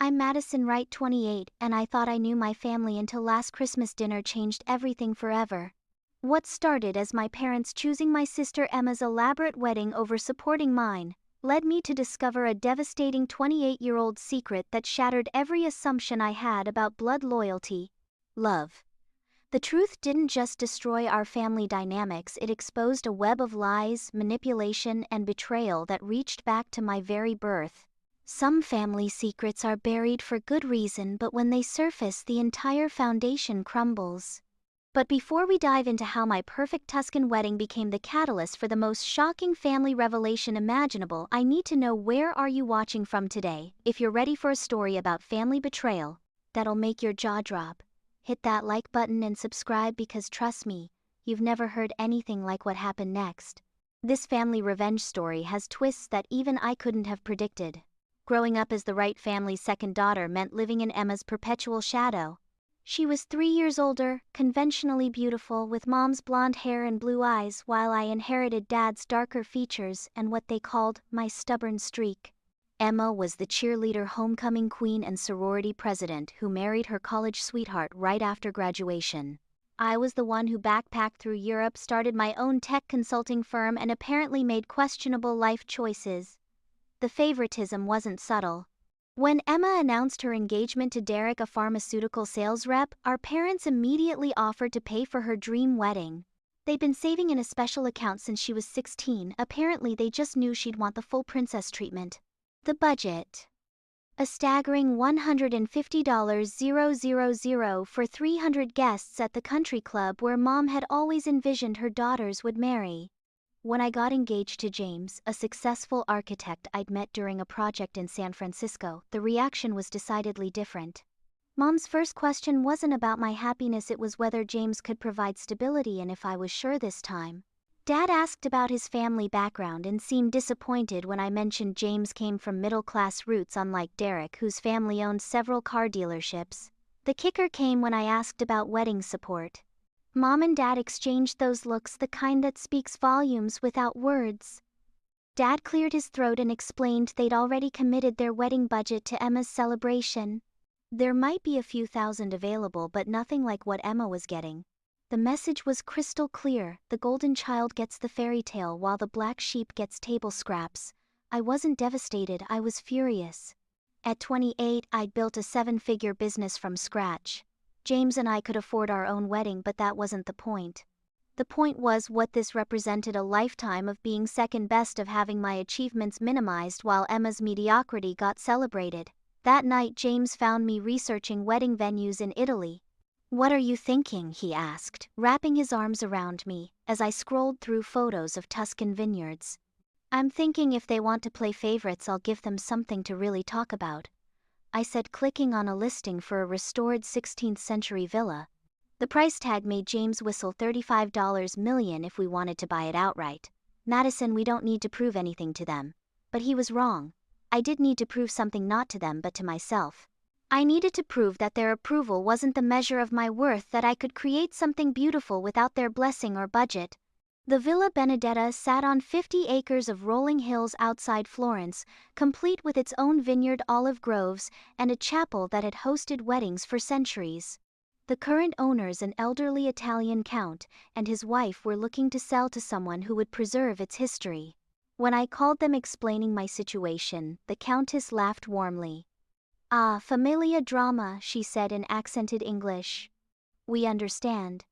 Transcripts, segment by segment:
I'm Madison Wright, 28, and I thought I knew my family until last Christmas dinner changed everything forever. What started as my parents choosing my sister Emma's elaborate wedding over supporting mine, led me to discover a devastating 28-year-old secret that shattered every assumption I had about blood loyalty. Love. The truth didn't just destroy our family dynamics, it exposed a web of lies, manipulation, and betrayal that reached back to my very birth. Some family secrets are buried for good reason, but when they surface, the entire foundation crumbles. But before we dive into how my perfect Tuscan wedding became the catalyst for the most shocking family revelation imaginable, I need to know, where are you watching from today? If you're ready for a story about family betrayal that'll make your jaw drop, hit that like button and subscribe, because trust me, you've never heard anything like what happened next. This family revenge story has twists that even I couldn't have predicted. Growing up as the Wright family's second daughter meant living in Emma's perpetual shadow. She was 3 years older, conventionally beautiful, with mom's blonde hair and blue eyes, while I inherited dad's darker features and what they called my stubborn streak. Emma was the cheerleader, homecoming queen, and sorority president who married her college sweetheart right after graduation. I was the one who backpacked through Europe, started my own tech consulting firm, and apparently made questionable life choices. The favoritism wasn't subtle. When Emma announced her engagement to Derek, a pharmaceutical sales rep, our parents immediately offered to pay for her dream wedding. They'd been saving in a special account since she was 16. Apparently they just knew she'd want the full princess treatment. The budget: a staggering $150,000 for 300 guests at the country club where mom had always envisioned her daughters would marry. When I got engaged to James, a successful architect I'd met during a project in San Francisco, the reaction was decidedly different. Mom's first question wasn't about my happiness, it was whether James could provide stability and if I was sure this time. Dad asked about his family background and seemed disappointed when I mentioned James came from middle-class roots, unlike Derek, whose family owned several car dealerships. The kicker came when I asked about wedding support. Mom and Dad exchanged those looks, the kind that speaks volumes without words. Dad cleared his throat and explained they'd already committed their wedding budget to Emma's celebration. There might be a few thousand available, but nothing like what Emma was getting. The message was crystal clear: the golden child gets the fairy tale while the black sheep gets table scraps. I wasn't devastated, I was furious. At 28, I'd built a 7-figure business from scratch. James and I could afford our own wedding, but that wasn't the point. The point was what this represented: a lifetime of being second best, of having my achievements minimized while Emma's mediocrity got celebrated. That night James found me researching wedding venues in Italy. "What are you thinking?" he asked, wrapping his arms around me, as I scrolled through photos of Tuscan vineyards. "I'm thinking if they want to play favorites, I'll give them something to really talk about," I said, clicking on a listing for a restored 16th century villa. The price tag made James whistle. $35 million if we wanted to buy it outright. "Madison, we don't need to prove anything to them." But he was wrong. I did need to prove something, not to them but to myself. I needed to prove that their approval wasn't the measure of my worth, that I could create something beautiful without their blessing or budget. The Villa Benedetta sat on 50 acres of rolling hills outside Florence, complete with its own vineyard, olive groves, and a chapel that had hosted weddings for centuries. The current owners, an elderly Italian count, and his wife, were looking to sell to someone who would preserve its history. When I called them explaining my situation, the countess laughed warmly. "Ah, familia drama," she said in accented English. "We understand.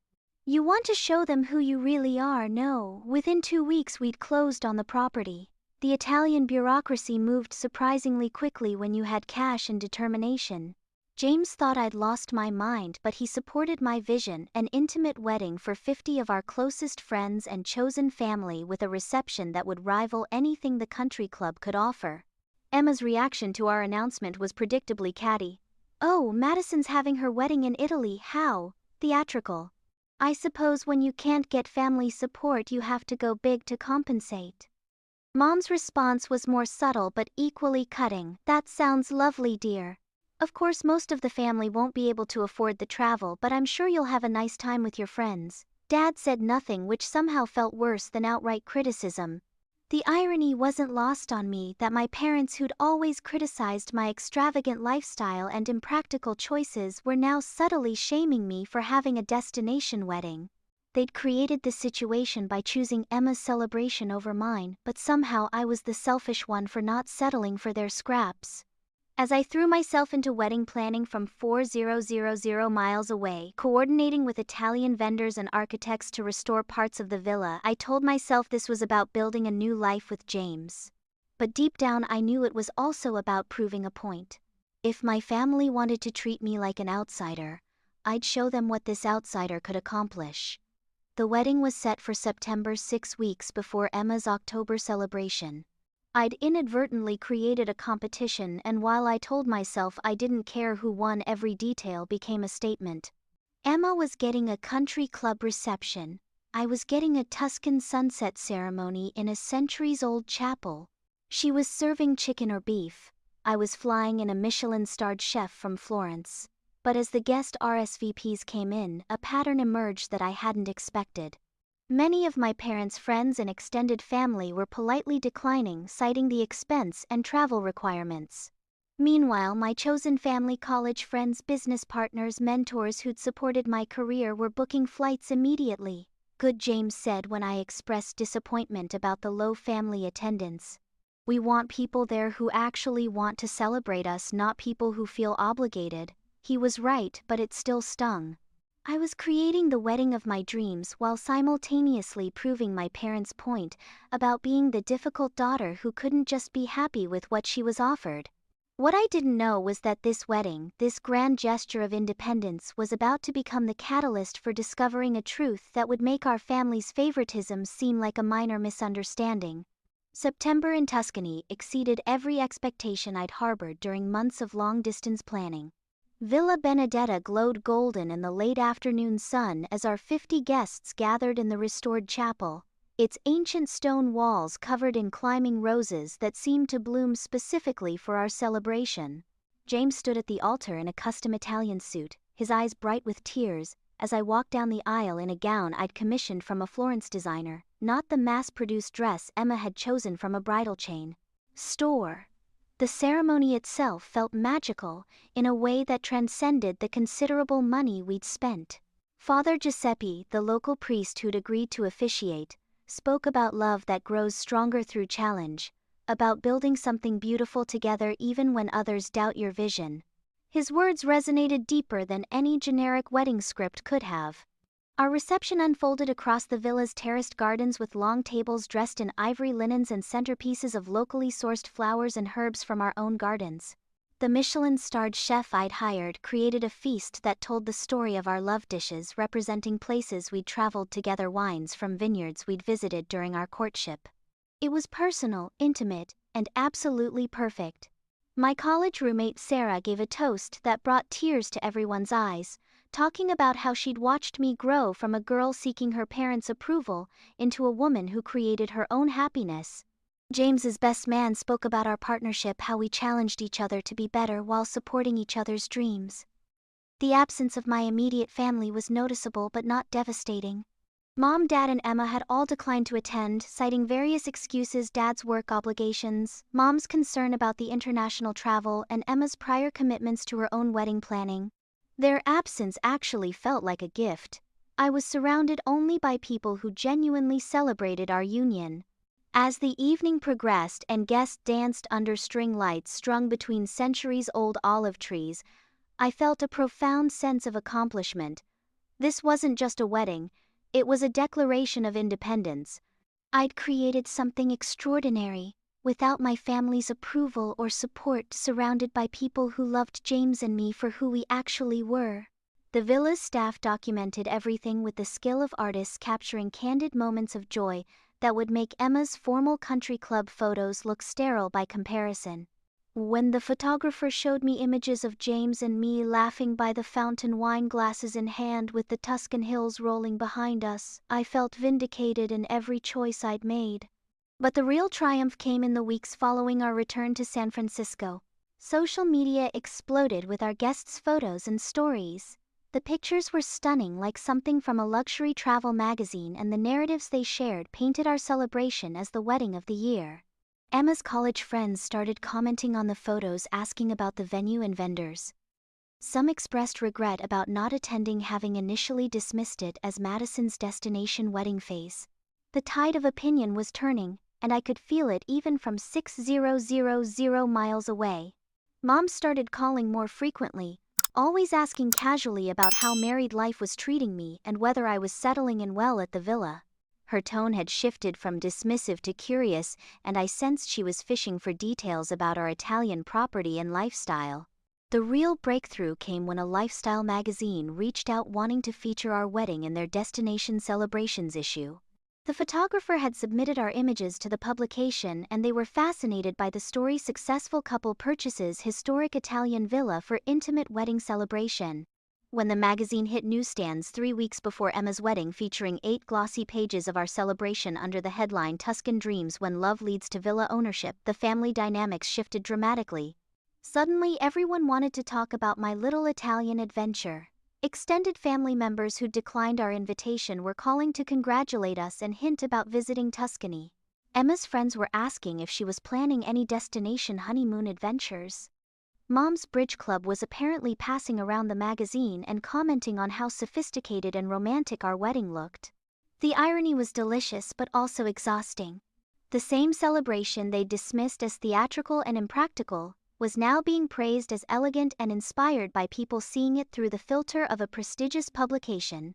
You want to show them who you really are." No, within 2 weeks we'd closed on the property. The Italian bureaucracy moved surprisingly quickly when you had cash and determination. James thought I'd lost my mind, but he supported my vision: an intimate wedding for 50 of our closest friends and chosen family, with a reception that would rival anything the country club could offer. Emma's reaction to our announcement was predictably catty. "Oh, Madison's having her wedding in Italy, how theatrical. I suppose when you can't get family support you have to go big to compensate." Mom's response was more subtle but equally cutting. "That sounds lovely, dear. Of course most of the family won't be able to afford the travel, but I'm sure you'll have a nice time with your friends." Dad said nothing, which somehow felt worse than outright criticism. The irony wasn't lost on me that my parents, who'd always criticized my extravagant lifestyle and impractical choices, were now subtly shaming me for having a destination wedding. They'd created this situation by choosing Emma's celebration over mine, but somehow I was the selfish one for not settling for their scraps. As I threw myself into wedding planning from 4,000 miles away, coordinating with Italian vendors and architects to restore parts of the villa, I told myself this was about building a new life with James. But deep down I knew it was also about proving a point. If my family wanted to treat me like an outsider, I'd show them what this outsider could accomplish. The wedding was set for September, 6 weeks before Emma's October celebration. I'd inadvertently created a competition, and while I told myself I didn't care who won, every detail became a statement. Emma was getting a country club reception. I was getting a Tuscan sunset ceremony in a centuries-old chapel. She was serving chicken or beef. I was flying in a Michelin-starred chef from Florence. But as the guest RSVPs came in, a pattern emerged that I hadn't expected. Many of my parents' friends and extended family were politely declining, citing the expense and travel requirements. Meanwhile, my chosen family, college friends, business partners, mentors who'd supported my career were booking flights immediately. "Good," James said when I expressed disappointment about the low family attendance. "We want people there who actually want to celebrate us, not people who feel obligated." He was right, but it still stung. I was creating the wedding of my dreams while simultaneously proving my parents' point about being the difficult daughter who couldn't just be happy with what she was offered. What I didn't know was that this wedding, this grand gesture of independence, was about to become the catalyst for discovering a truth that would make our family's favoritism seem like a minor misunderstanding. September in Tuscany exceeded every expectation I'd harbored during months of long-distance planning. Villa Benedetta glowed golden in the late afternoon sun as our 50 guests gathered in the restored chapel, its ancient stone walls covered in climbing roses that seemed to bloom specifically for our celebration. James stood at the altar in a custom Italian suit, his eyes bright with tears, as I walked down the aisle in a gown I'd commissioned from a Florence designer, not the mass-produced dress Emma had chosen from a bridal chain store. The ceremony itself felt magical, in a way that transcended the considerable money we'd spent. Father Giuseppe, the local priest who'd agreed to officiate, spoke about love that grows stronger through challenge, about building something beautiful together even when others doubt your vision. His words resonated deeper than any generic wedding script could have. Our reception unfolded across the villa's terraced gardens with long tables dressed in ivory linens and centerpieces of locally sourced flowers and herbs from our own gardens. The Michelin-starred chef I'd hired created a feast that told the story of our love dishes, representing places we'd traveled together, wines from vineyards we'd visited during our courtship. It was personal, intimate, and absolutely perfect. My college roommate Sarah gave a toast that brought tears to everyone's eyes, talking about how she'd watched me grow from a girl seeking her parents' approval into a woman who created her own happiness. James's best man spoke about our partnership, how we challenged each other to be better while supporting each other's dreams. The absence of my immediate family was noticeable but not devastating. Mom, Dad, and Emma had all declined to attend, citing various excuses: Dad's work obligations, Mom's concern about the international travel, and Emma's prior commitments to her own wedding planning. Their absence actually felt like a gift. I was surrounded only by people who genuinely celebrated our union. As the evening progressed and guests danced under string lights strung between centuries-old olive trees, I felt a profound sense of accomplishment. This wasn't just a wedding, it was a declaration of independence. I'd created something extraordinary, without my family's approval or support, surrounded by people who loved James and me for who we actually were. The villa's staff documented everything with the skill of artists, capturing candid moments of joy that would make Emma's formal country club photos look sterile by comparison. When the photographer showed me images of James and me laughing by the fountain, wine glasses in hand with the Tuscan hills rolling behind us, I felt vindicated in every choice I'd made. But the real triumph came in the weeks following our return to San Francisco. Social media exploded with our guests' photos and stories. The pictures were stunning, like something from a luxury travel magazine, and the narratives they shared painted our celebration as the wedding of the year. Emma's college friends started commenting on the photos, asking about the venue and vendors. Some expressed regret about not attending, having initially dismissed it as Madison's destination wedding phase. The tide of opinion was turning, and I could feel it even from 6,000 miles away. Mom started calling more frequently, always asking casually about how married life was treating me and whether I was settling in well at the villa. Her tone had shifted from dismissive to curious, and I sensed she was fishing for details about our Italian property and lifestyle. The real breakthrough came when a lifestyle magazine reached out wanting to feature our wedding in their Destination Celebrations issue. The photographer had submitted our images to the publication, and they were fascinated by the story: successful couple purchases historic Italian villa for intimate wedding celebration. When the magazine hit newsstands 3 weeks before Emma's wedding, featuring 8 glossy pages of our celebration under the headline "Tuscan Dreams When Love Leads to Villa Ownership," the family dynamics shifted dramatically. Suddenly, everyone wanted to talk about my little Italian adventure. Extended family members who declined our invitation were calling to congratulate us and hint about visiting Tuscany. Emma's friends were asking if she was planning any destination honeymoon adventures. Mom's bridge club was apparently passing around the magazine and commenting on how sophisticated and romantic our wedding looked. The irony was delicious but also exhausting. The same celebration they dismissed as theatrical and impractical was now being praised as elegant and inspired by people seeing it through the filter of a prestigious publication.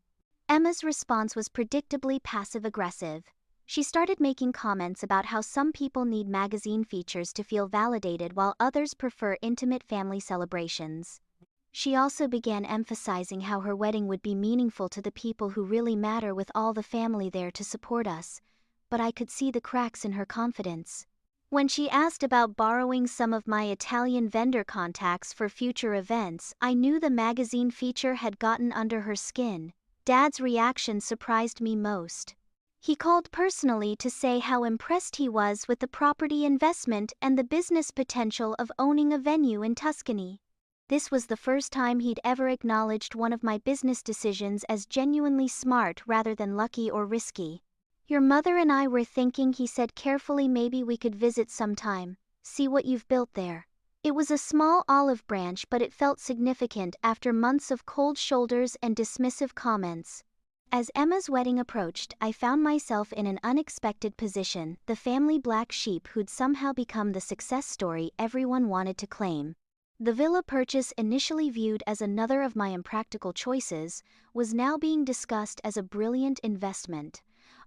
Emma's response was predictably passive-aggressive. She started making comments about how some people need magazine features to feel validated while others prefer intimate family celebrations. She also began emphasizing how her wedding would be meaningful to the people who really matter, with all the family there to support us. But I could see the cracks in her confidence. When she asked about borrowing some of my Italian vendor contacts for future events, I knew the magazine feature had gotten under her skin. Dad's reaction surprised me most. He called personally to say how impressed he was with the property investment and the business potential of owning a venue in Tuscany. This was the first time he'd ever acknowledged one of my business decisions as genuinely smart rather than lucky or risky. "Your mother and I were thinking," he said carefully, "maybe we could visit sometime, see what you've built there." It was a small olive branch, but it felt significant after months of cold shoulders and dismissive comments. As Emma's wedding approached, I found myself in an unexpected position, the family black sheep who'd somehow become the success story everyone wanted to claim. The villa purchase, initially viewed as another of my impractical choices, was now being discussed as a brilliant investment.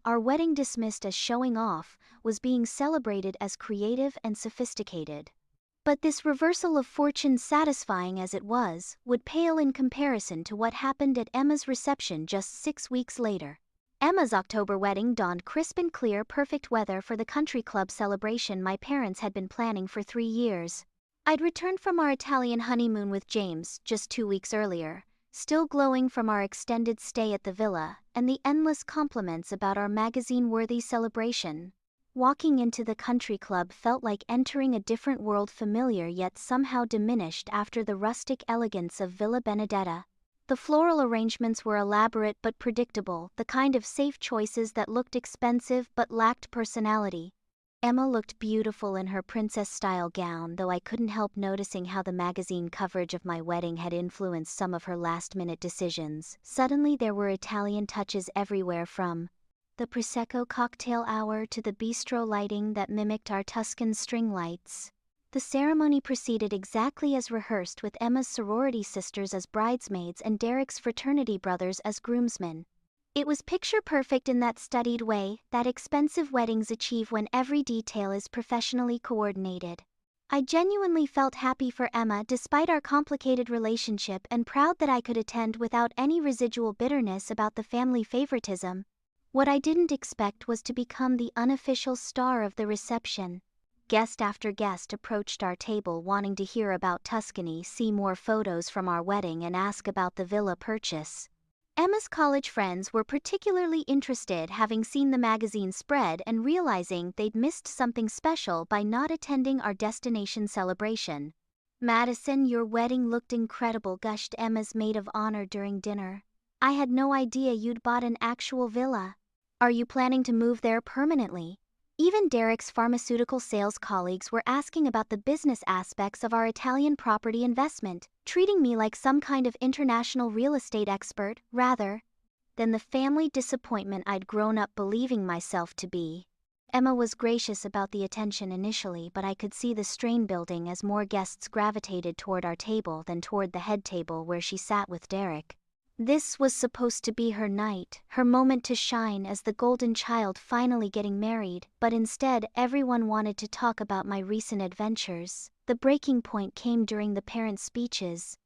Our wedding, dismissed as showing off, was being celebrated as creative and sophisticated. But this reversal of fortune, satisfying as it was, would pale in comparison to what happened at Emma's reception just 6 weeks later. Emma's October wedding dawned crisp and clear, perfect weather for the country club celebration my parents had been planning for 3 years. I'd returned from our Italian honeymoon with James just 2 weeks earlier, still glowing from our extended stay at the villa and the endless compliments about our magazine-worthy celebration. Walking into the country club felt like entering a different world, familiar yet somehow diminished after the rustic elegance of Villa Benedetta. The floral arrangements were elaborate but predictable, the kind of safe choices that looked expensive but lacked personality. Emma looked beautiful in her princess-style gown, though I couldn't help noticing how the magazine coverage of my wedding had influenced some of her last-minute decisions. Suddenly there were Italian touches everywhere, from the Prosecco cocktail hour to the bistro lighting that mimicked our Tuscan string lights. The ceremony proceeded exactly as rehearsed, with Emma's sorority sisters as bridesmaids and Derek's fraternity brothers as groomsmen. It was picture-perfect in that studied way that expensive weddings achieve when every detail is professionally coordinated. I genuinely felt happy for Emma despite our complicated relationship, and proud that I could attend without any residual bitterness about the family favoritism. What I didn't expect was to become the unofficial star of the reception. Guest after guest approached our table wanting to hear about Tuscany, see more photos from our wedding, and ask about the villa purchase. Emma's college friends were particularly interested, having seen the magazine spread and realizing they'd missed something special by not attending our destination celebration. Madison, your wedding looked incredible, gushed Emma's maid of honor during dinner. I had no idea you'd bought an actual villa. Are you planning to move there permanently? Even Derek's pharmaceutical sales colleagues were asking about the business aspects of our Italian property investment, treating me like some kind of international real estate expert, rather than the family disappointment I'd grown up believing myself to be. Emma was gracious about the attention initially, but I could see the strain building as more guests gravitated toward our table than toward the head table where she sat with Derek. This was supposed to be her night, her moment to shine as the golden child finally getting married, but instead everyone wanted to talk about my recent adventures. The breaking point came during the parent speeches.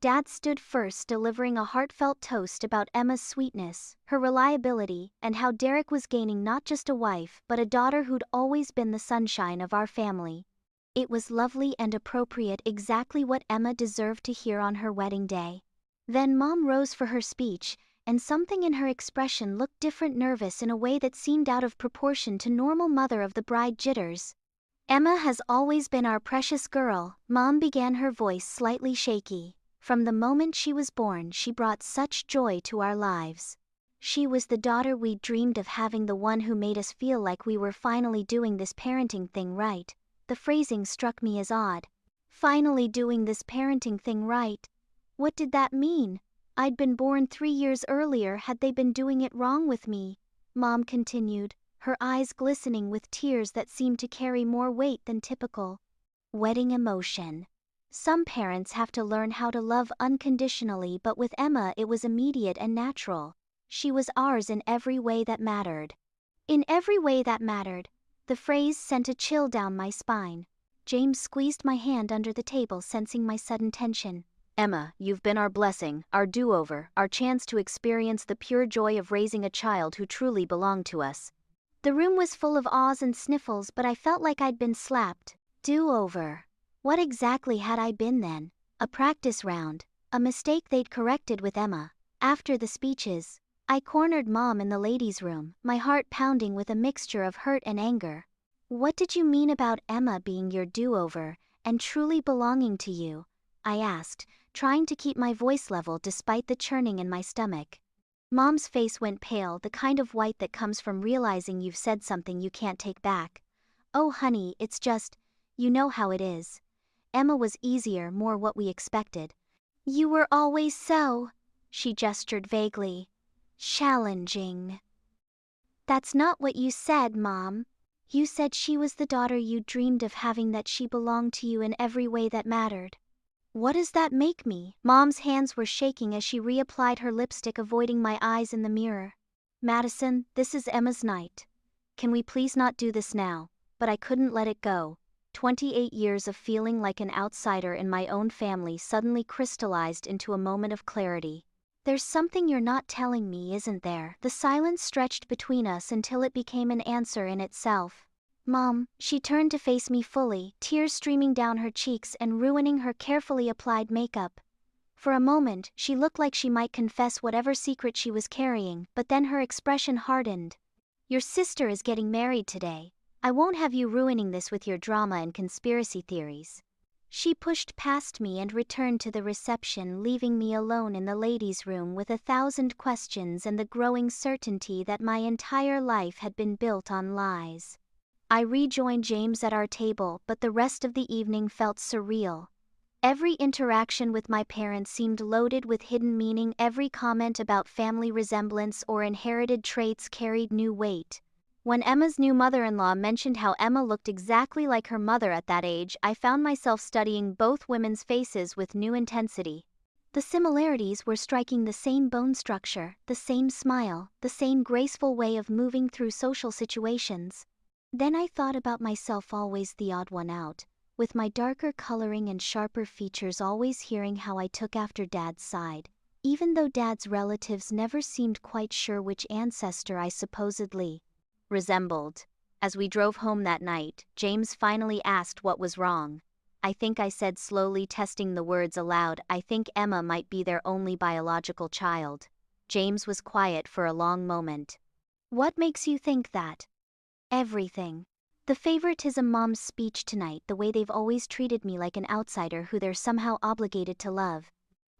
Dad stood first, delivering a heartfelt toast about Emma's sweetness, her reliability, and how Derek was gaining not just a wife but a daughter who'd always been the sunshine of our family. It was lovely and appropriate, exactly what Emma deserved to hear on her wedding day. Then Mom rose for her speech, and something in her expression looked different, nervous in a way that seemed out of proportion to normal mother of the bride jitters. Emma has always been our precious girl, Mom began, her voice slightly shaky. From the moment she was born, she brought such joy to our lives. She was the daughter we dreamed of having, the one who made us feel like we were finally doing this parenting thing right. The phrasing struck me as odd. Finally doing this parenting thing right. What did that mean? I'd been born 3 years earlier. Had they been doing it wrong with me? Mom continued, her eyes glistening with tears that seemed to carry more weight than typical. Wedding emotion. Some parents have to learn how to love unconditionally, but with Emma it was immediate and natural. She was ours in every way that mattered. In every way that mattered. The phrase sent a chill down my spine. James squeezed my hand under the table, sensing my sudden tension. Emma, you've been our blessing, our do-over, our chance to experience the pure joy of raising a child who truly belonged to us. The room was full of ahs and sniffles, but I felt like I'd been slapped. Do-over. What exactly had I been then? A practice round, a mistake they'd corrected with Emma. After the speeches, I cornered Mom in the ladies' room, my heart pounding with a mixture of hurt and anger. What did you mean about Emma being your do-over, and truly belonging to you? I asked, trying to keep my voice level despite the churning in my stomach. Mom's face went pale, the kind of white that comes from realizing you've said something you can't take back. Oh honey, it's just, you know how it is. Emma was easier, more what we expected. You were always so, she gestured vaguely, challenging. That's not what you said, Mom. You said she was the daughter you dreamed of having, that she belonged to you in every way that mattered. What does that make me? Mom's hands were shaking as she reapplied her lipstick, avoiding my eyes in the mirror. Madison, this is Emma's night. Can we please not do this now? But I couldn't let it go. 28 years of feeling like an outsider in my own family suddenly crystallized into a moment of clarity. There's something you're not telling me, isn't there? The silence stretched between us until it became an answer in itself. Mom, she turned to face me fully, tears streaming down her cheeks and ruining her carefully applied makeup. For a moment, she looked like she might confess whatever secret she was carrying, but then her expression hardened. Your sister is getting married today. I won't have you ruining this with your drama and conspiracy theories. She pushed past me and returned to the reception, leaving me alone in the ladies' room with 1,000 questions and the growing certainty that my entire life had been built on lies. I rejoined James at our table, but the rest of the evening felt surreal. Every interaction with my parents seemed loaded with hidden meaning. Every comment about family resemblance or inherited traits carried new weight. When Emma's new mother-in-law mentioned how Emma looked exactly like her mother at that age, I found myself studying both women's faces with new intensity. The similarities were striking: the same bone structure, the same smile, the same graceful way of moving through social situations. Then I thought about myself, always the odd one out, with my darker coloring and sharper features, always hearing how I took after Dad's side, even though Dad's relatives never seemed quite sure which ancestor I supposedly resembled. As we drove home that night, James finally asked what was wrong. I think I said slowly, testing the words aloud, I think Emma might be their only biological child. James was quiet for a long moment. What makes you think that? Everything. The favoritism mom's speech tonight, the way they've always treated me like an outsider who they're somehow obligated to love.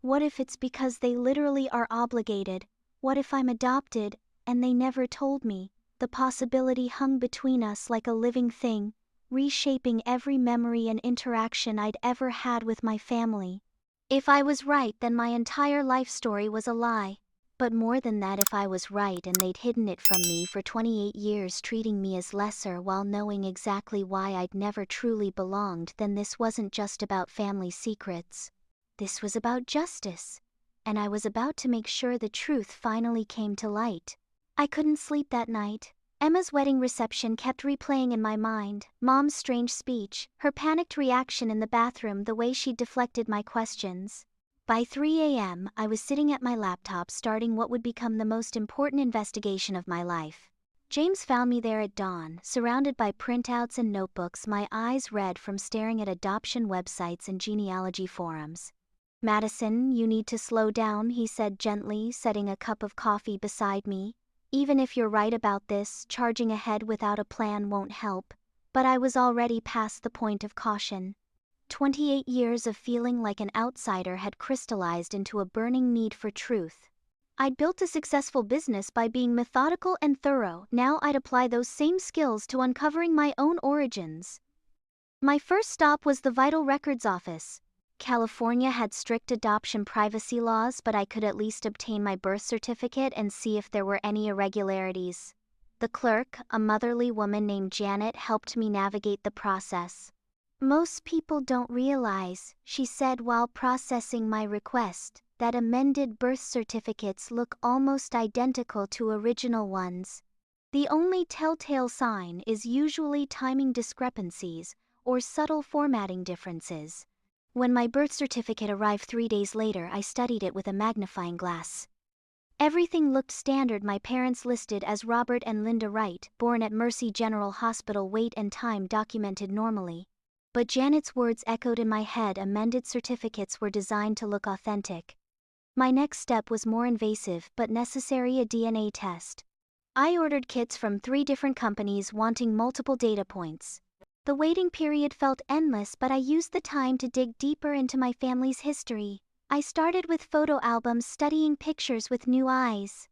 What if it's because they literally are obligated? What if I'm adopted, and they never told me? The possibility hung between us like a living thing, reshaping every memory and interaction I'd ever had with my family. If I was right, then my entire life story was a lie. But more than that, if I was right and they'd hidden it from me for 28 years, treating me as lesser while knowing exactly why I'd never truly belonged, then this wasn't just about family secrets. This was about justice. And I was about to make sure the truth finally came to light. I couldn't sleep that night. Emma's wedding reception kept replaying in my mind. Mom's strange speech, her panicked reaction in the bathroom, the way she'd deflected my questions. By 3 a.m., I was sitting at my laptop starting what would become the most important investigation of my life. James found me there at dawn, surrounded by printouts and notebooks, my eyes red from staring at adoption websites and genealogy forums. "Madison, you need to slow down," he said gently, setting a cup of coffee beside me. "Even if you're right about this, charging ahead without a plan won't help." But I was already past the point of caution. 28 years of feeling like an outsider had crystallized into a burning need for truth. I'd built a successful business by being methodical and thorough. Now I'd apply those same skills to uncovering my own origins. My first stop was the Vital Records Office. California had strict adoption privacy laws, but I could at least obtain my birth certificate and see if there were any irregularities. The clerk, a motherly woman named Janet, helped me navigate the process. "Most people don't realize," she said while processing my request, "that amended birth certificates look almost identical to original ones. The only telltale sign is usually timing discrepancies or subtle formatting differences." When my birth certificate arrived 3 days later, I studied it with a magnifying glass. Everything looked standard. My parents listed as Robert and Linda Wright, born at Mercy General Hospital, weight and time documented normally. But Janet's words echoed in my head: amended certificates were designed to look authentic. My next step was more invasive but necessary: a DNA test. I ordered kits from 3 different companies, wanting multiple data points. The waiting period felt endless, but I used the time to dig deeper into my family's history. I started with photo albums, studying pictures with new eyes.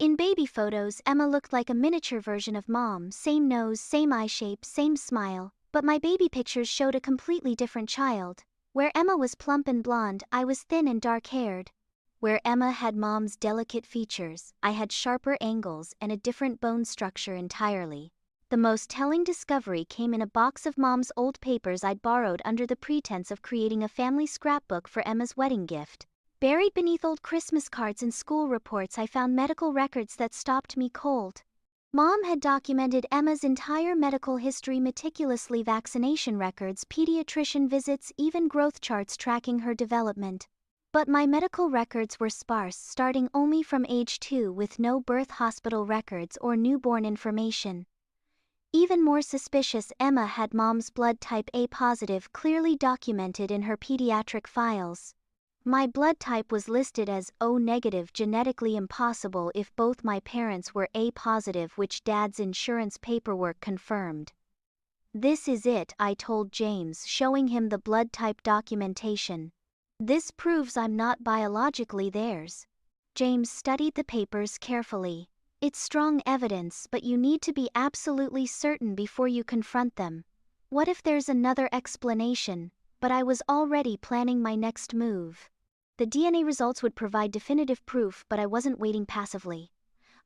In baby photos, Emma looked like a miniature version of Mom: same nose, same eye shape, same smile. But my baby pictures showed a completely different child. Where Emma was plump and blonde, I was thin and dark-haired. Where Emma had Mom's delicate features, I had sharper angles and a different bone structure entirely. The most telling discovery came in a box of Mom's old papers I'd borrowed under the pretense of creating a family scrapbook for Emma's wedding gift. Buried beneath old Christmas cards and school reports, I found medical records that stopped me cold. Mom had documented Emma's entire medical history meticulously: vaccination records, pediatrician visits, even growth charts tracking her development. But my medical records were sparse, starting only from age 2, with no birth hospital records or newborn information. Even more suspicious, Emma had Mom's blood type A positive, clearly documented in her pediatric files. My blood type was listed as O negative, genetically impossible if both my parents were A positive, which Dad's insurance paperwork confirmed. "This is it," I told James, showing him the blood type documentation. "This proves I'm not biologically theirs." James studied the papers carefully. "It's strong evidence, but you need to be absolutely certain before you confront them. What if there's another explanation?" But I was already planning my next move. The DNA results would provide definitive proof, but I wasn't waiting passively.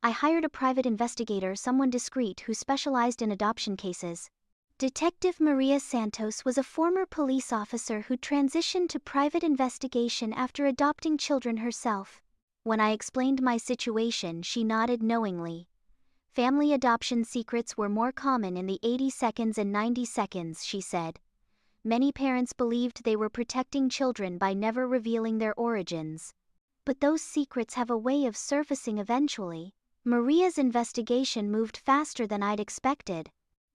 I hired a private investigator, someone discreet who specialized in adoption cases. Detective Maria Santos was a former police officer who transitioned to private investigation after adopting children herself. When I explained my situation, she nodded knowingly. Family adoption secrets were more common in the 80 seconds and 90 seconds, she said. Many parents believed they were protecting children by never revealing their origins. But those secrets have a way of surfacing eventually. Maria's investigation moved faster than I'd expected.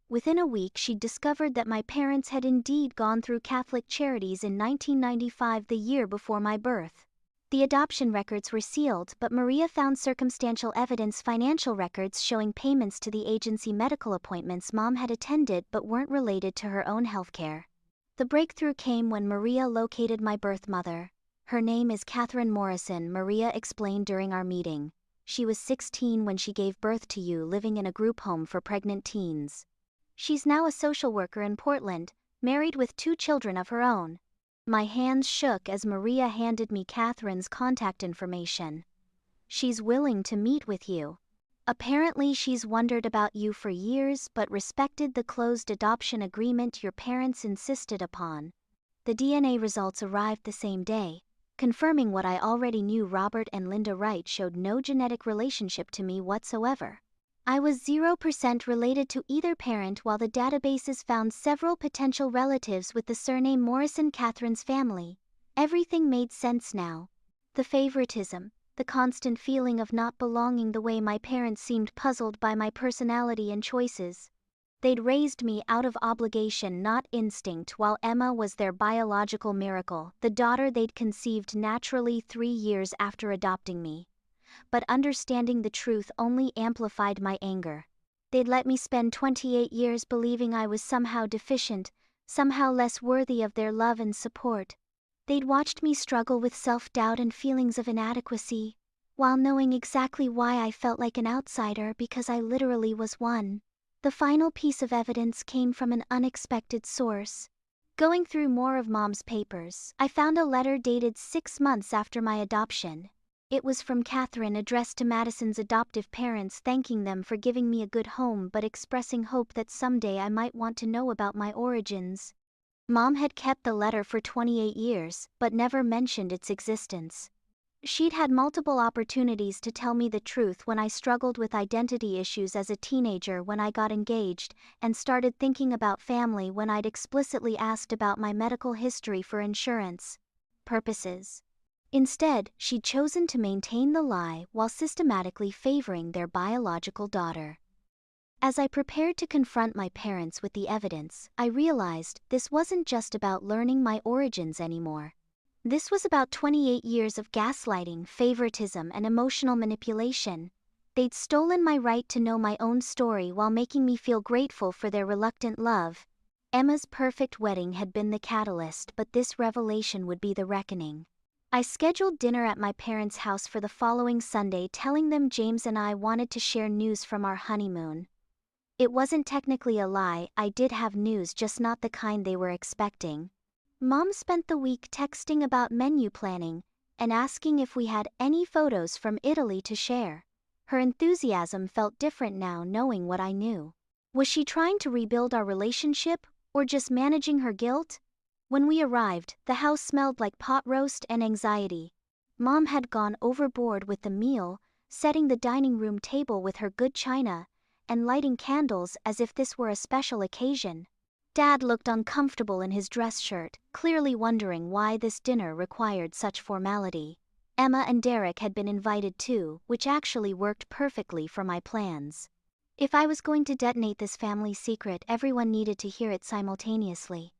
Within a week, she'd discovered that my parents had indeed gone through Catholic charities in 1995, the year before my birth. The adoption records were sealed, but Maria found circumstantial evidence, financial records showing payments to the agency, medical appointments Mom had attended but weren't related to her own healthcare. The breakthrough came when Maria located my birth mother. Her name is Catherine Morrison, Maria explained during our meeting. She was 16 when she gave birth to you, living in a group home for pregnant teens. She's now a social worker in Portland, married with 2 children of her own. My hands shook as Maria handed me Catherine's contact information. She's willing to meet with you. Apparently she's wondered about you for years but respected the closed adoption agreement your parents insisted upon. The DNA results arrived the same day, confirming what I already knew. Robert and Linda Wright showed no genetic relationship to me whatsoever. I was 0% related to either parent, while the databases found several potential relatives with the surname Morrison. Catherine's family. Everything made sense now. The favoritism, the constant feeling of not belonging, the way my parents seemed puzzled by my personality and choices. They'd raised me out of obligation, not instinct, while Emma was their biological miracle, the daughter they'd conceived naturally 3 years after adopting me. But understanding the truth only amplified my anger. They'd let me spend 28 years believing I was somehow deficient, somehow less worthy of their love and support. They'd watched me struggle with self-doubt and feelings of inadequacy, while knowing exactly why I felt like an outsider, because I literally was one. The final piece of evidence came from an unexpected source. Going through more of Mom's papers, I found a letter dated 6 months after my adoption. It was from Catherine, addressed to Madison's adoptive parents, thanking them for giving me a good home but expressing hope that someday I might want to know about my origins. Mom had kept the letter for 28 years, but never mentioned its existence. She'd had multiple opportunities to tell me the truth when I struggled with identity issues as a teenager, when I got engaged, and started thinking about family, when I'd explicitly asked about my medical history for insurance purposes. Instead, she'd chosen to maintain the lie while systematically favoring their biological daughter. As I prepared to confront my parents with the evidence, I realized this wasn't just about learning my origins anymore. This was about 28 years of gaslighting, favoritism, and emotional manipulation. They'd stolen my right to know my own story while making me feel grateful for their reluctant love. Emma's perfect wedding had been the catalyst, but this revelation would be the reckoning. I scheduled dinner at my parents' house for the following Sunday, telling them James and I wanted to share news from our honeymoon. It wasn't technically a lie, I did have news, just not the kind they were expecting. Mom spent the week texting about menu planning and asking if we had any photos from Italy to share. Her enthusiasm felt different now, knowing what I knew. Was she trying to rebuild our relationship, or just managing her guilt? When we arrived, the house smelled like pot roast and anxiety. Mom had gone overboard with the meal, setting the dining room table with her good china, and lighting candles as if this were a special occasion. Dad looked uncomfortable in his dress shirt, clearly wondering why this dinner required such formality. Emma and Derek had been invited too, which actually worked perfectly for my plans. If I was going to detonate this family secret, everyone needed to hear it simultaneously.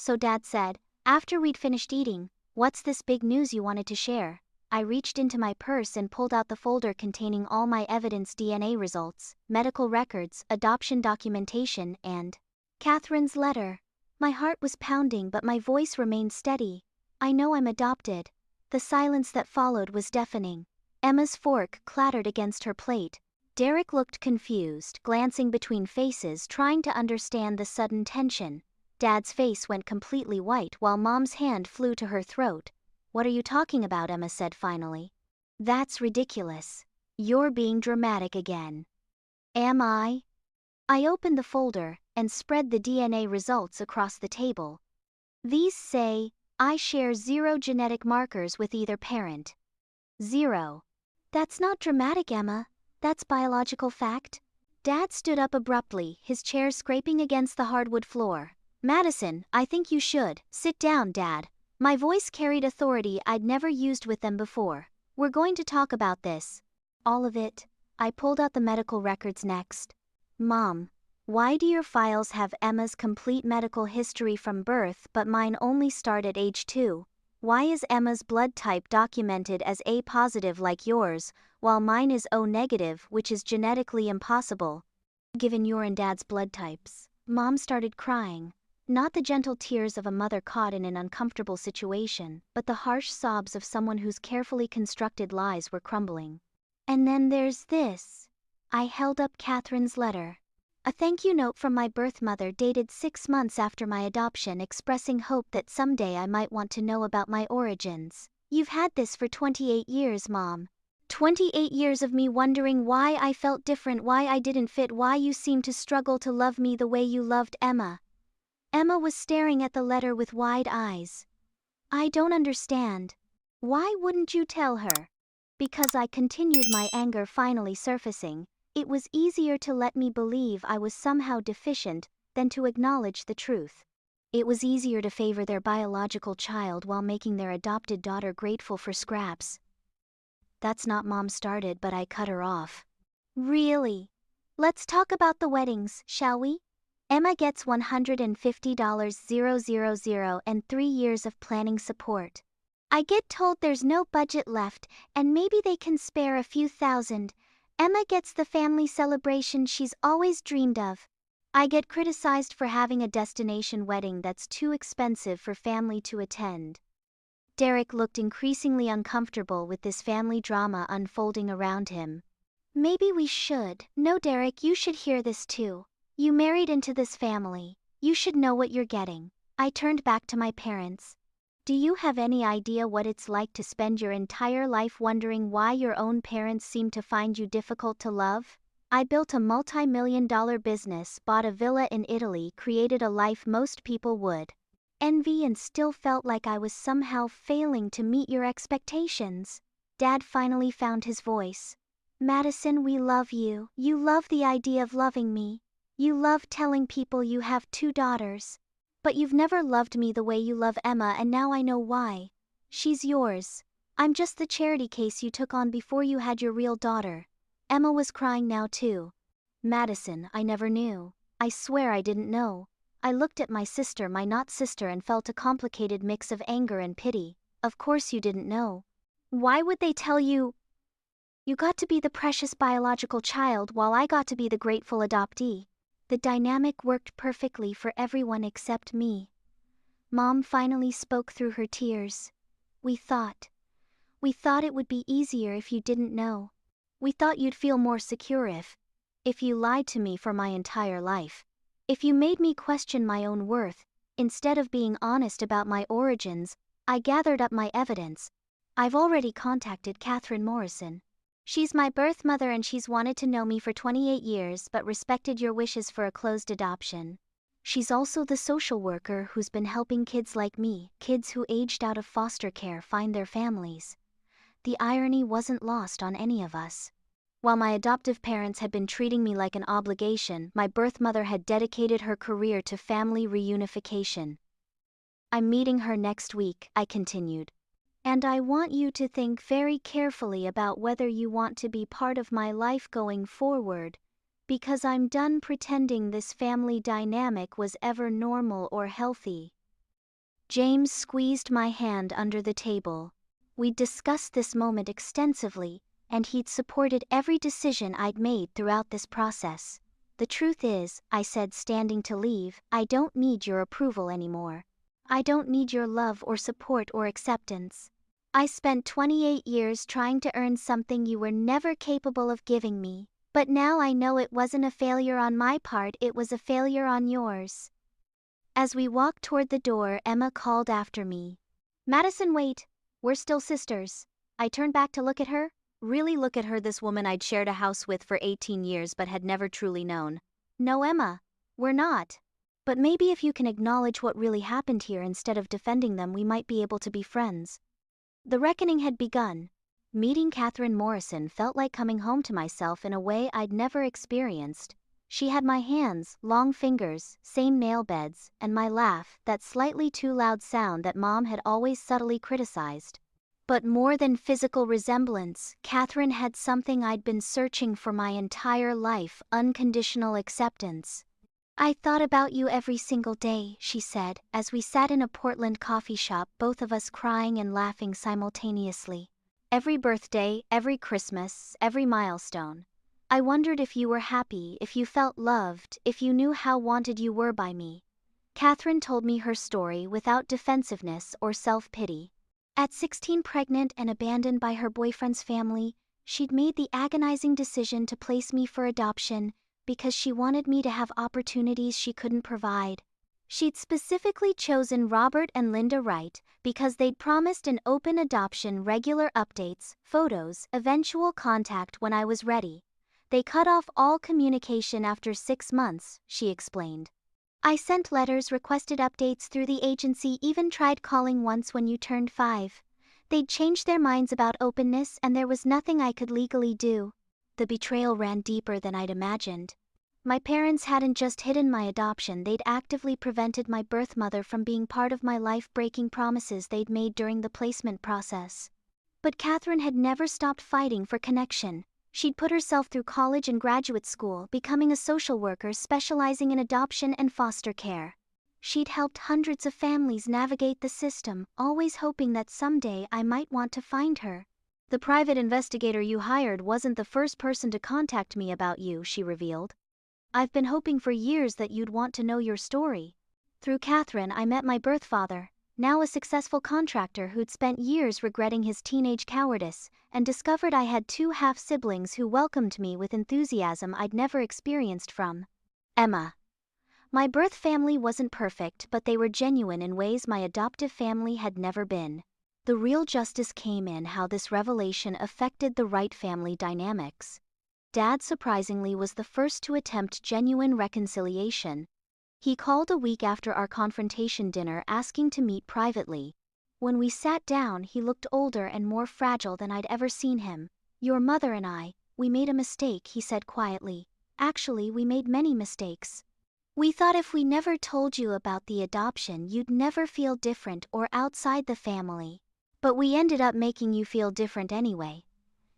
So Dad said, after we'd finished eating, "What's this big news you wanted to share?" I reached into my purse and pulled out the folder containing all my evidence: DNA results, medical records, adoption documentation, and Catherine's letter. My heart was pounding, but my voice remained steady. I know I'm adopted. The silence that followed was deafening. Emma's fork clattered against her plate. Derek looked confused, glancing between faces, trying to understand the sudden tension. Dad's face went completely white while Mom's hand flew to her throat. "What are you talking about?" Emma said finally. "That's ridiculous. You're being dramatic again." "Am I?" I opened the folder and spread the DNA results across the table. These say, I share 0 genetic markers with either parent. 0. That's not dramatic, Emma. That's biological fact. Dad stood up abruptly, his chair scraping against the hardwood floor. "Madison, I think you should sit down, Dad." My voice carried authority I'd never used with them before. "We're going to talk about this. All of it." I pulled out the medical records next. "Mom, why do your files have Emma's complete medical history from birth but mine only start at age 2? Why is Emma's blood type documented as A positive like yours, while mine is O negative, which is genetically impossible? Given your and Dad's blood types, Mom started crying. Not the gentle tears of a mother caught in an uncomfortable situation, but the harsh sobs of someone whose carefully constructed lies were crumbling. And then there's this. I held up Catherine's letter. A thank you note from my birth mother dated 6 months after my adoption, expressing hope that someday I might want to know about my origins. You've had this for 28 years, Mom. 28 years of me wondering why I felt different, why I didn't fit, why you seemed to struggle to love me the way you loved Emma. Emma was staring at the letter with wide eyes. I don't understand. Why wouldn't you tell her? Because I continued, my anger finally surfacing. It was easier to let me believe I was somehow deficient than to acknowledge the truth. It was easier to favor their biological child while making their adopted daughter grateful for scraps. That's not Mom started, but I cut her off. Really? Let's talk about the weddings, shall we? Emma gets $150,000 and 3 years of planning support. I get told there's no budget left, and maybe they can spare a few thousand. Emma gets the family celebration she's always dreamed of. I get criticized for having a destination wedding that's too expensive for family to attend. Derek looked increasingly uncomfortable with this family drama unfolding around him. Maybe we should. No, Derek, you should hear this too. You married into this family. You should know what you're getting. I turned back to my parents. Do you have any idea what it's like to spend your entire life wondering why your own parents seem to find you difficult to love? I built a multi-million-dollar business, bought a villa in Italy, created a life most people would envy, and still felt like I was somehow failing to meet your expectations. Dad finally found his voice. Madison, we love you. You love the idea of loving me. You love telling people you have 2 daughters. But you've never loved me the way you love Emma, and now I know why. She's yours. I'm just the charity case you took on before you had your real daughter. Emma was crying now too. Madison, I never knew. I swear I didn't know. I looked at my sister, my not sister, and felt a complicated mix of anger and pity. Of course you didn't know. Why would they tell you? You got to be the precious biological child while I got to be the grateful adoptee. The dynamic worked perfectly for everyone except me. Mom finally spoke through her tears. We thought it would be easier if you didn't know. We thought you'd feel more secure if you lied to me for my entire life. If you made me question my own worth, instead of being honest about my origins. I gathered up my evidence. I've already contacted Catherine Morrison. She's my birth mother and she's wanted to know me for 28 years but respected your wishes for a closed adoption. She's also the social worker who's been helping kids like me, kids who aged out of foster care, find their families. The irony wasn't lost on any of us. While my adoptive parents had been treating me like an obligation, my birth mother had dedicated her career to family reunification. I'm meeting her next week, I continued. And I want you to think very carefully about whether you want to be part of my life going forward, because I'm done pretending this family dynamic was ever normal or healthy. James squeezed my hand under the table. We'd discussed this moment extensively, and he'd supported every decision I'd made throughout this process. The truth is, I said, standing to leave, I don't need your approval anymore. I don't need your love or support or acceptance. I spent 28 years trying to earn something you were never capable of giving me, but now I know it wasn't a failure on my part, it was a failure on yours. As we walked toward the door, Emma called after me. Madison, wait, we're still sisters. I turned back to look at her. Really look at her, this woman I'd shared a house with for 18 years but had never truly known. No, Emma, we're not. But maybe if you can acknowledge what really happened here instead of defending them, we might be able to be friends. The reckoning had begun. Meeting Catherine Morrison felt like coming home to myself in a way I'd never experienced. She had my hands, long fingers, same nail beds, and my laugh, that slightly too loud sound that Mom had always subtly criticized. But more than physical resemblance, Catherine had something I'd been searching for my entire life: unconditional acceptance. I thought about you every single day, she said, as we sat in a Portland coffee shop, both of us crying and laughing simultaneously. Every birthday, every Christmas, every milestone. I wondered if you were happy, if you felt loved, if you knew how wanted you were by me. Catherine told me her story without defensiveness or self-pity. At 16, pregnant and abandoned by her boyfriend's family, she'd made the agonizing decision to place me for adoption because she wanted me to have opportunities she couldn't provide. She'd specifically chosen Robert and Linda Wright because they'd promised an open adoption, regular updates, photos, eventual contact when I was ready. They cut off all communication after 6 months, she explained. I sent letters, requested updates through the agency, even tried calling once when you turned 5. They'd changed their minds about openness and there was nothing I could legally do. The betrayal ran deeper than I'd imagined. My parents hadn't just hidden my adoption, they'd actively prevented my birth mother from being part of my life, breaking promises they'd made during the placement process. But Catherine had never stopped fighting for connection. She'd put herself through college and graduate school, becoming a social worker specializing in adoption and foster care. She'd helped hundreds of families navigate the system, always hoping that someday I might want to find her. The private investigator you hired wasn't the first person to contact me about you, she revealed. I've been hoping for years that you'd want to know your story. Through Catherine, I met my birth father, now a successful contractor who'd spent years regretting his teenage cowardice, and discovered I had 2 half-siblings who welcomed me with enthusiasm I'd never experienced from Emma. My birth family wasn't perfect, but they were genuine in ways my adoptive family had never been. The real justice came in how this revelation affected the Wright family dynamics. Dad, surprisingly, was the first to attempt genuine reconciliation. He called a week after our confrontation dinner asking to meet privately. When we sat down, he looked older and more fragile than I'd ever seen him. Your mother and I, we made a mistake, he said quietly. Actually, we made many mistakes. We thought if we never told you about the adoption, you'd never feel different or outside the family. But we ended up making you feel different anyway.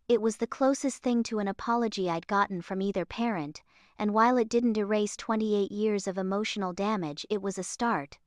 It was the closest thing to an apology I'd gotten from either parent, and while it didn't erase 28 years of emotional damage, it was a start.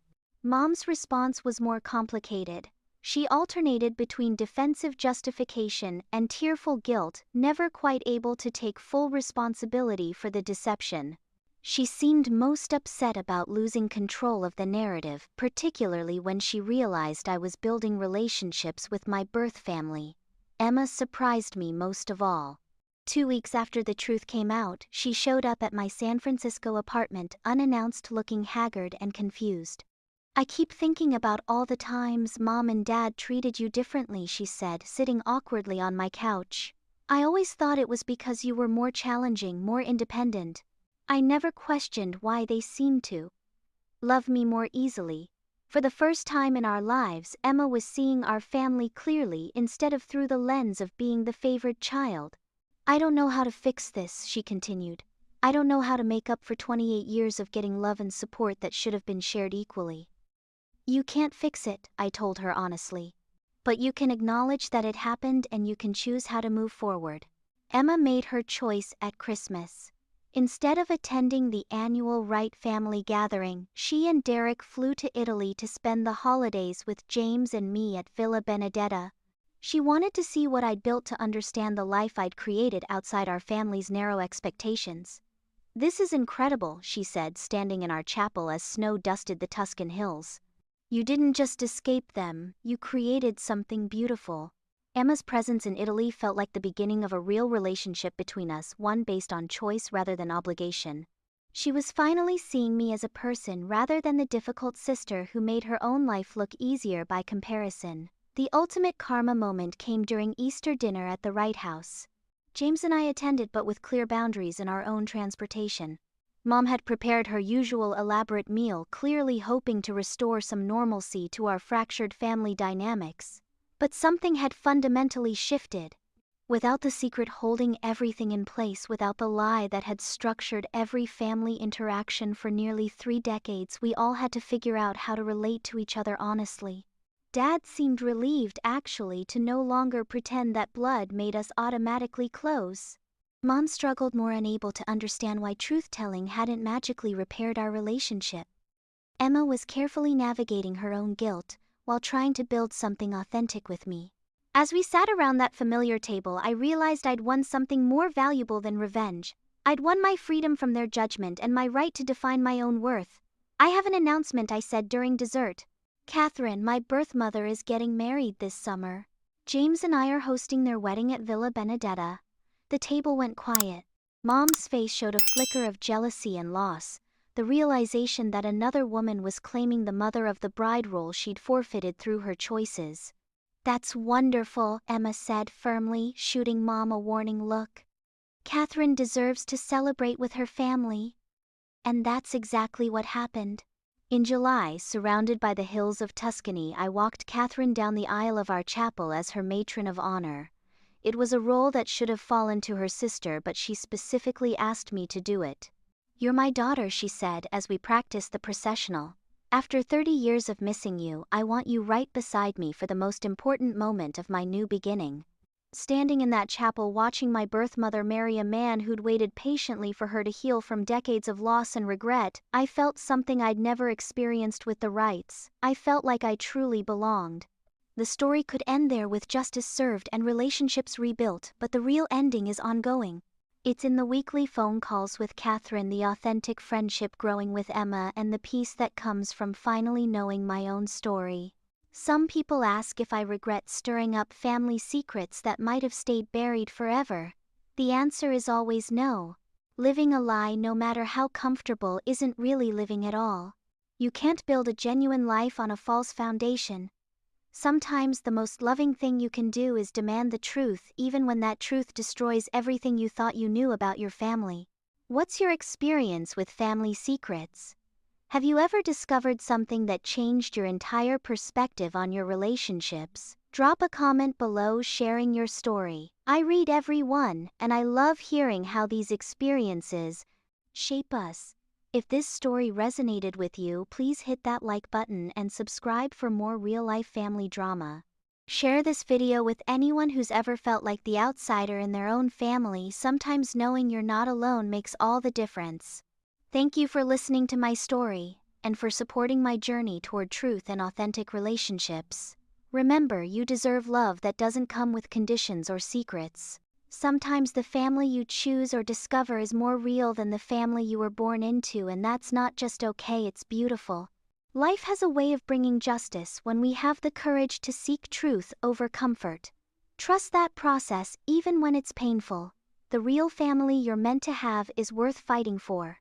Mom's response was more complicated. She alternated between defensive justification and tearful guilt, never quite able to take full responsibility for the deception. She seemed most upset about losing control of the narrative, particularly when she realized I was building relationships with my birth family. Emma surprised me most of all. 2 weeks after the truth came out, she showed up at my San Francisco apartment, unannounced, looking haggard and confused. I keep thinking about all the times Mom and Dad treated you differently, she said, sitting awkwardly on my couch. I always thought it was because you were more challenging, more independent. I never questioned why they seemed to love me more easily. For the first time in our lives, Emma was seeing our family clearly instead of through the lens of being the favored child. I don't know how to fix this, she continued. I don't know how to make up for 28 years of getting love and support that should have been shared equally. You can't fix it, I told her honestly. But you can acknowledge that it happened and you can choose how to move forward. Emma made her choice at Christmas. Instead of attending the annual Wright family gathering, she and Derek flew to Italy to spend the holidays with James and me at Villa Benedetta. She wanted to see what I'd built, to understand the life I'd created outside our family's narrow expectations. This is incredible, she said, standing in our chapel as snow dusted the Tuscan hills. You didn't just escape them, you created something beautiful. Emma's presence in Italy felt like the beginning of a real relationship between us, one based on choice rather than obligation. She was finally seeing me as a person rather than the difficult sister who made her own life look easier by comparison. The ultimate karma moment came during Easter dinner at the Wright house. James and I attended, but with clear boundaries in our own transportation. Mom had prepared her usual elaborate meal, clearly hoping to restore some normalcy to our fractured family dynamics. But something had fundamentally shifted. Without the secret holding everything in place, without the lie that had structured every family interaction for nearly 3 decades, we all had to figure out how to relate to each other honestly. Dad seemed relieved, actually, to no longer pretend that blood made us automatically close. Mom struggled more, unable to understand why truth-telling hadn't magically repaired our relationship. Emma was carefully navigating her own guilt, while trying to build something authentic with me. As we sat around that familiar table, I realized I'd won something more valuable than revenge. I'd won my freedom from their judgment and my right to define my own worth. "I have an announcement," I said during dessert. "Catherine, my birth mother, is getting married this summer. James and I are hosting their wedding at Villa Benedetta." The table went quiet. Mom's face showed a flicker of jealousy and loss, the realization that another woman was claiming the mother of the bride role she'd forfeited through her choices. "That's wonderful," Emma said firmly, shooting Mom a warning look. "Catherine deserves to celebrate with her family." And that's exactly what happened. In July, surrounded by the hills of Tuscany, I walked Catherine down the aisle of our chapel as her matron of honor. It was a role that should have fallen to her sister, but she specifically asked me to do it. "You're my daughter," she said as we practiced the processional. "After 30 years of missing you, I want you right beside me for the most important moment of my new beginning." Standing in that chapel watching my birth mother marry a man who'd waited patiently for her to heal from decades of loss and regret, I felt something I'd never experienced with the rites. I felt like I truly belonged. The story could end there, with justice served and relationships rebuilt, but the real ending is ongoing. It's in the weekly phone calls with Catherine, the authentic friendship growing with Emma, and the peace that comes from finally knowing my own story. Some people ask if I regret stirring up family secrets that might have stayed buried forever. The answer is always no. Living a lie, no matter how comfortable, isn't really living at all. You can't build a genuine life on a false foundation. Sometimes the most loving thing you can do is demand the truth, even when that truth destroys everything you thought you knew about your family. What's your experience with family secrets? Have you ever discovered something that changed your entire perspective on your relationships? Drop a comment below sharing your story. I read every one, and I love hearing how these experiences shape us. If this story resonated with you, please hit that like button and subscribe for more real-life family drama. Share this video with anyone who's ever felt like the outsider in their own family. Sometimes knowing you're not alone makes all the difference. Thank you for listening to my story, and for supporting my journey toward truth and authentic relationships. Remember, you deserve love that doesn't come with conditions or secrets. Sometimes the family you choose or discover is more real than the family you were born into, and that's not just okay, it's beautiful. Life has a way of bringing justice when we have the courage to seek truth over comfort. Trust that process even when it's painful. The real family you're meant to have is worth fighting for.